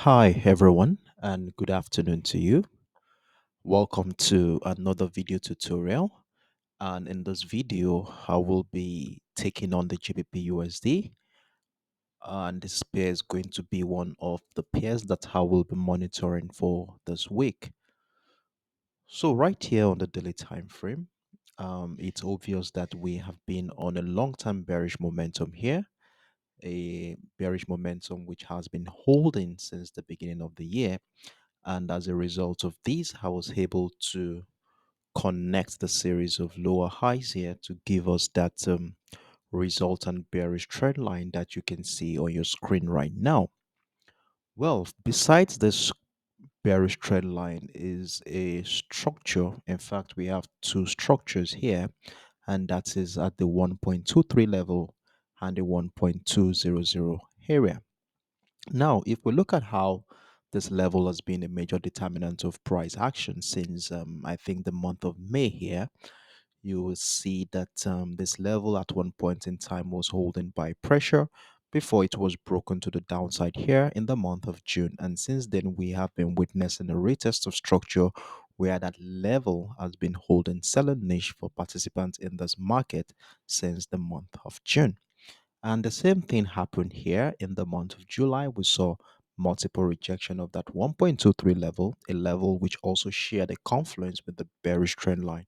Hi, everyone, and good afternoon to you. Welcome to another video tutorial. And in this video, I will be taking on the GBPUSD, and this pair is going to be one of the pairs that I will be monitoring for this week. So, right here on the daily time frame, it's obvious that we have been on a long-term bearish momentum here, a bearish momentum which has been holding since the beginning of the year. And as a result of this, I was able to connect the series of lower highs here to give us that resultant bearish trend line that you can see on your screen right now. Well, besides this bearish trend line is a structure. In fact, we have two structures here, and that is at the 1.23 level and the 1.200 area. Now, if we look at how this level has been a major determinant of price action since I think the month of May here, you will see that this level at one point in time was holding by pressure before it was broken to the downside here in the month of June. And since then, we have been witnessing a retest of structure where that level has been holding selling niche for participants in this market since the month of June. And the same thing happened here in the month of July. We saw multiple rejection of that 1.23 level, a level which also shared a confluence with the bearish trend line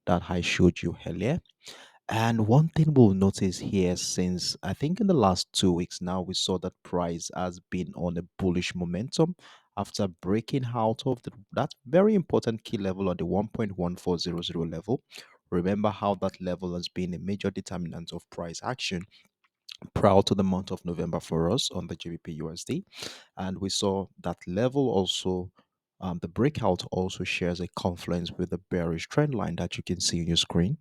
that I showed you earlier. And one thing we'll notice here, since I think in the last 2 weeks now, we saw that price has been on a bullish momentum after breaking out of that very important key level on the 1.1400 level. Remember how that level has been a major determinant of price action prior to the month of November for us on the GBP USD. And we saw that level also, the breakout also shares a confluence with the bearish trend line that you can see on your screen.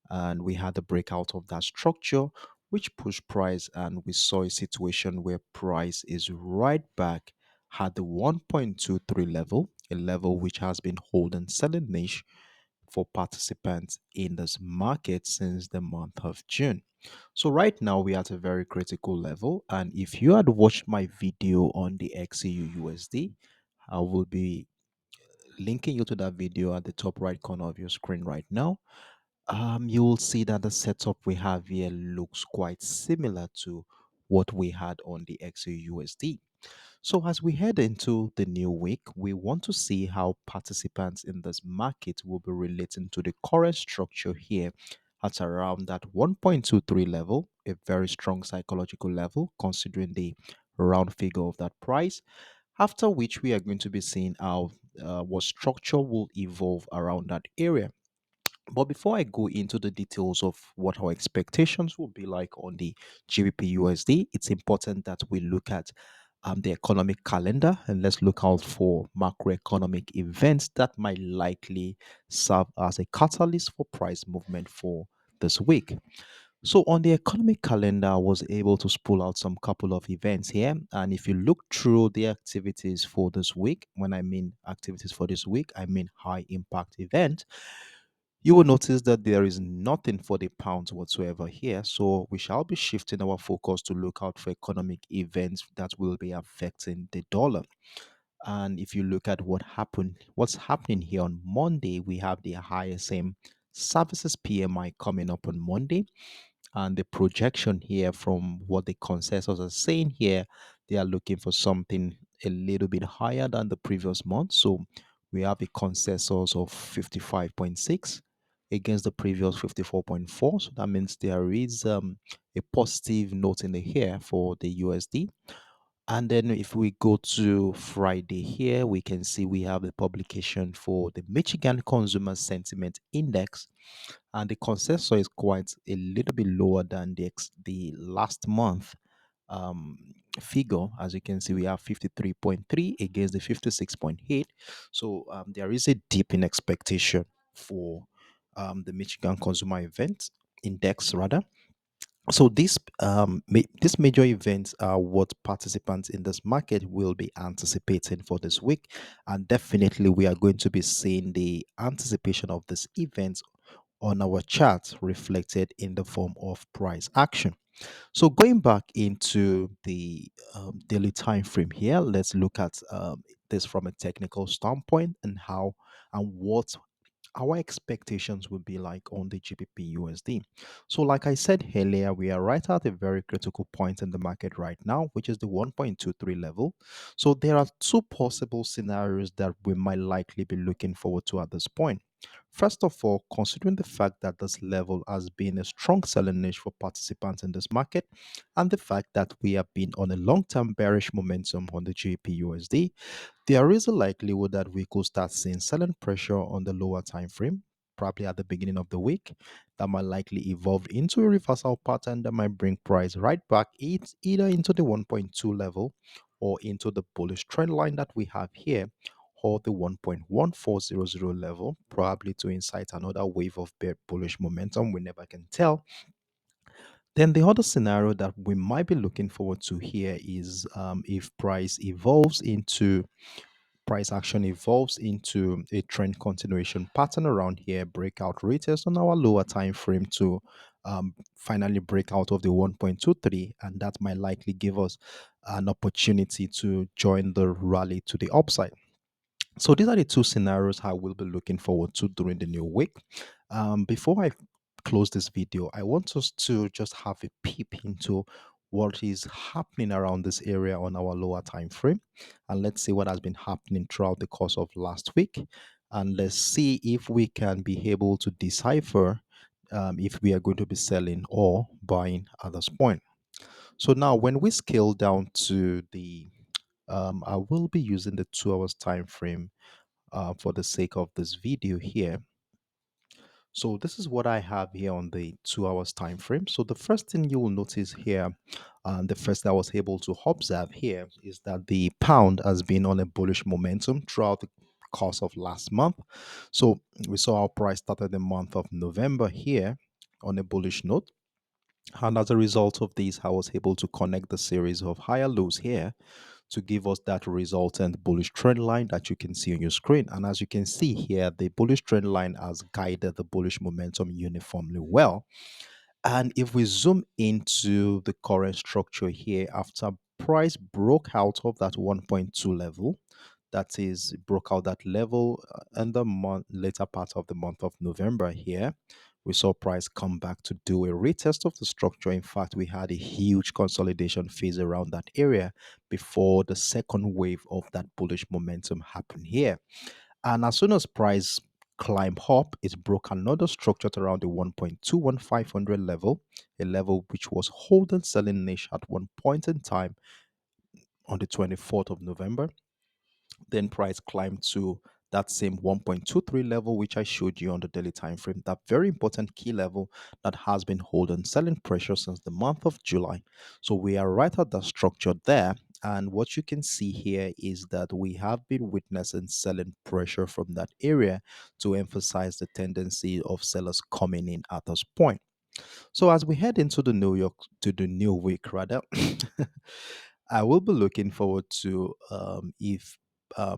And we had the breakout of that structure, which pushed price, and we saw a situation where price is right back at the 1.23 level, a level which has been holding selling niche for participants in this market since the month of June. So right now we are at a very critical level, and if you had watched my video on the XEU USD, I will be linking you to that video at the top right corner of your screen right now. You will see that the setup we have here looks quite similar to what we had on the XEU USD. So, as we head into the new week, we want to see how participants in this market will be relating to the current structure here at around that 1.23 level, a very strong psychological level considering the round figure of that price. After which, we are going to be seeing how what structure will evolve around that area. But before I go into the details of what our expectations will be like on the GBP USD, it's important that we look at the economic calendar, and let's look out for macroeconomic events that might likely serve as a catalyst for price movement for this week. So on the economic calendar, I was able to spool out some couple of events here. And if you look through the activities for this week, when I mean activities for this week, I mean high impact event, you will notice that there is nothing for the pounds whatsoever here. So we shall be shifting our focus to look out for economic events that will be affecting the dollar. And if you look at what's happening here on Monday, we have the ISM services PMI coming up on Monday. And the projection here from what the consensus are saying here, they are looking for something a little bit higher than the previous month. So we have a consensus of 55.6 against the previous 54.4. So that means there is a positive note in the here for the USD. And then if we go to Friday here, we can see we have the publication for the Michigan Consumer Sentiment Index, and the consensus is quite a little bit lower than the last month um, figure. As you can see, we have 53.3 against the 56.8. So there is a dip in expectation for the Michigan Consumer Event Index, rather. So these major events are what participants in this market will be anticipating for this week, and definitely we are going to be seeing the anticipation of these events on our chart reflected in the form of price action. So going back into the daily time frame here, let's look at this from a technical standpoint and how and what our expectations will be like on the GBP USD. So, like I said earlier, we are right at a very critical point in the market right now, which is the 1.23 level. So, there are two possible scenarios that we might likely be looking forward to at this point. First of all, considering the fact that this level has been a strong selling niche for participants in this market, and the fact that we have been on a long term bearish momentum on the GBP USD, there is a likelihood that we could start seeing selling pressure on the lower time frame, probably at the beginning of the week. That might likely evolve into a reversal pattern that might bring price right back either into the 1.2 level or into the bullish trend line that we have here, or the 1.1400 level, probably to incite another wave of bullish momentum. We never can tell. Then the other scenario that we might be looking forward to here is if price action evolves into a trend continuation pattern around here, breakout retest on our lower time frame to finally break out of the 1.23, and that might likely give us an opportunity to join the rally to the upside. So these are the two scenarios I will be looking forward to during the new week. Before I close this video, I want us to just have a peep into what is happening around this area on our lower time frame, and let's see what has been happening throughout the course of last week, and let's see if we can be able to decipher if we are going to be selling or buying at this point. So now, when we scale down to the I will be using the 2 hours time frame for the sake of this video here. So this is what I have here on the 2 hours time frame. So the first thing you will notice here, the first I was able to observe here is that the pound has been on a bullish momentum throughout the course of last month. So we saw our price started the month of November here on a bullish note. And as a result of this, I was able to connect the series of higher lows here to give us that resultant bullish trend line that you can see on your screen. And as you can see here, the bullish trend line has guided the bullish momentum uniformly well. And if we zoom into the current structure here, after price broke out of that 1.2 level, that is, broke out that level in the later part of the month of November here, we saw price come back to do a retest of the structure. In fact, we had a huge consolidation phase around that area before the second wave of that bullish momentum happened here. And as soon as price climbed up, it broke another structure at around the 1.21500 level, a level which was holding selling niche at one point in time on the 24th of November. Then price climbed to that same 1.23 level, which I showed you on the daily time frame, that very important key level that has been holding selling pressure since the month of July. So we are right at the structure there. And what you can see here is that we have been witnessing selling pressure from that area to emphasize the tendency of sellers coming in at this point. So as we head into the new week rather, I will be looking forward to if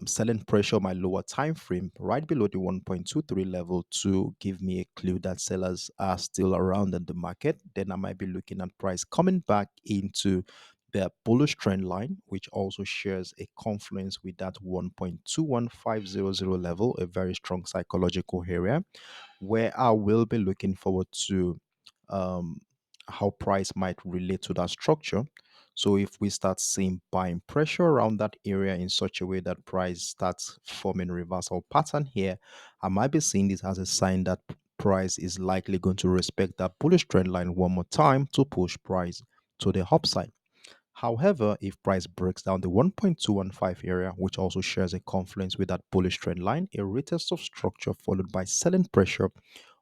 selling pressure on my lower time frame right below the 1.23 level to give me a clue that sellers are still around in the market. Then I might be looking at price coming back into the bullish trend line, which also shares a confluence with that 1.21500 level, a very strong psychological area where I will be looking forward to um, how price might relate to that structure. So if we start seeing buying pressure around that area in such a way that price starts forming reversal pattern here, I might be seeing this as a sign that price is likely going to respect that bullish trend line one more time to push price to the upside. However, if price breaks down the 1.215 area, which also shares a confluence with that bullish trend line, a retest of structure followed by selling pressure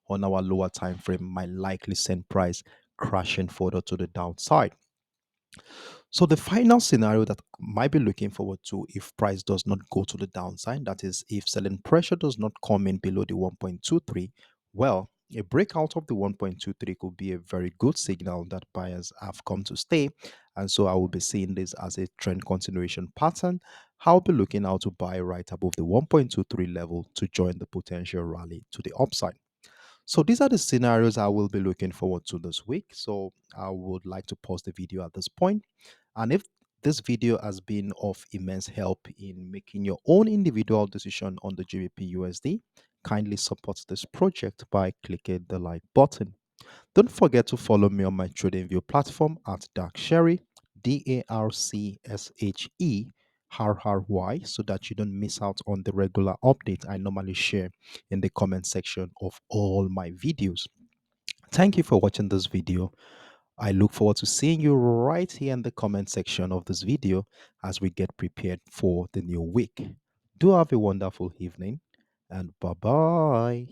on our lower time frame might likely send price crashing further to the downside. So the final scenario that I might be looking forward to if price does not go to the downside, that is if selling pressure does not come in below the 1.23, well, a breakout of the 1.23 could be a very good signal that buyers have come to stay. And so I will be seeing this as a trend continuation pattern. I'll be looking out to buy right above the 1.23 level to join the potential rally to the upside. So these are the scenarios I will be looking forward to this week. So I would like to pause the video at this point. And if this video has been of immense help in making your own individual decision on the GBPUSD, kindly support this project by clicking the like button. Don't forget to follow me on my TradingView platform at Darksherry, DARCSHE so that you don't miss out on the regular updates I normally share in the comment section of all my videos. Thank you for watching this video. I look forward to seeing you right here in the comment section of this video as we get prepared for the new week. Do have a wonderful evening and bye bye.